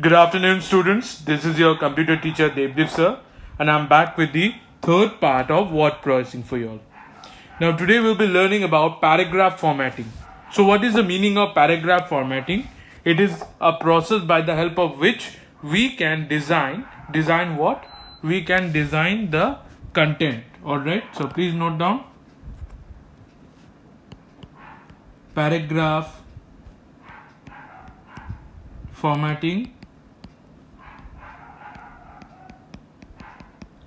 Good afternoon, students. This is your computer teacher Devdev sir, and I'm back with the third part of word processing for you all. Now, today we'll be learning about paragraph formatting. So, what is the meaning of paragraph formatting? It is a process by the help of which we can design what? We can design the content. Alright, so please note down paragraph formatting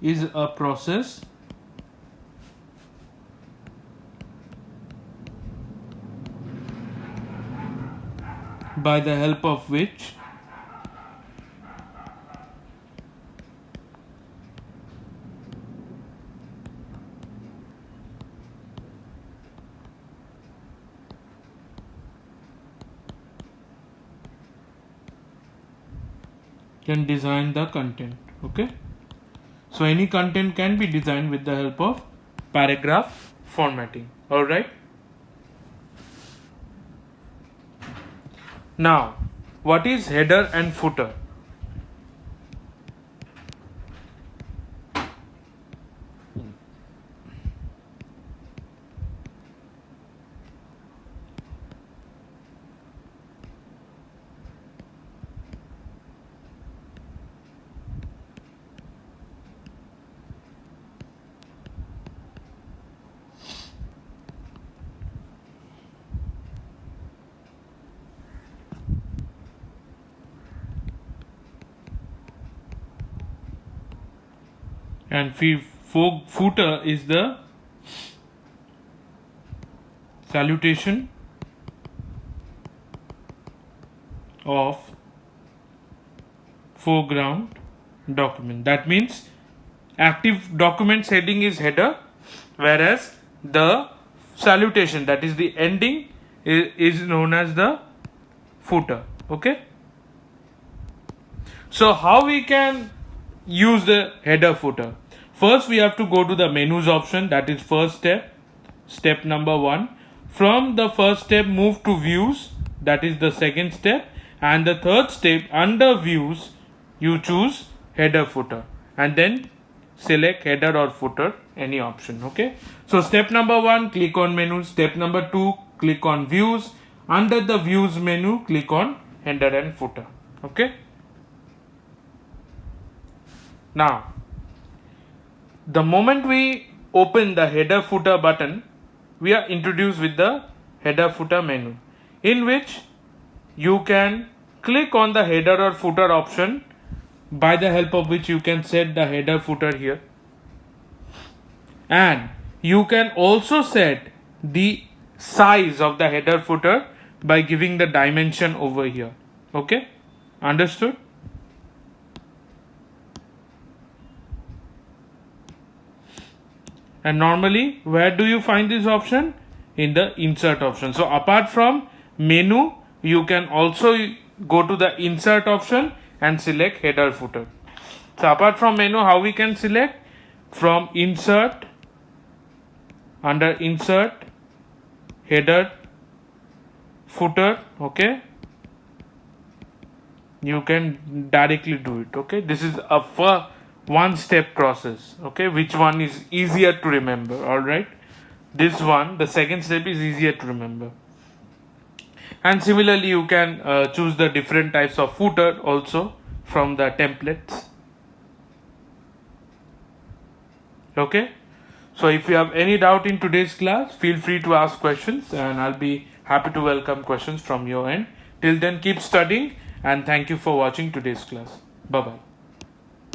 is a process by the help of which can design the content. Okay, so any content can be designed with the help of paragraph formatting. All right, now what is header and footer? And footer is the salutation of foreground document. That means active documents heading is header, whereas the salutation, that is the ending, is known as the footer. Okay, so how we can use the header footer? First, we have to go to the menus option. That is first step number 1. From the first step, move to views. That is the second step. And the third step, under views, you choose header footer and then select header or footer, any option. Okay, so step number 1, click on menu. Step number 2, click on views. Under the views menu, click on header and footer. Okay, now the moment we open the header footer button, we are introduced with the header footer menu, in which you can click on the header or footer option, by the help of which you can set the header footer here, and you can also set the size of the header footer by giving the dimension over here. Okay, understood? And normally, where do you find this option? In the insert option. So apart from menu, you can also go to the insert option and select header footer. So apart from menu, how we can select? From insert, under insert, header, footer. Okay, you can directly do it. Okay, this is a one step process. Okay, which one is easier to remember? All right, this one, the second step, is easier to remember. And similarly, you can choose the different types of footer also from the templates. Okay, so if you have any doubt in today's class, feel free to ask questions and I'll be happy to welcome questions from your end. Till then, keep studying and thank you for watching today's class. Bye bye.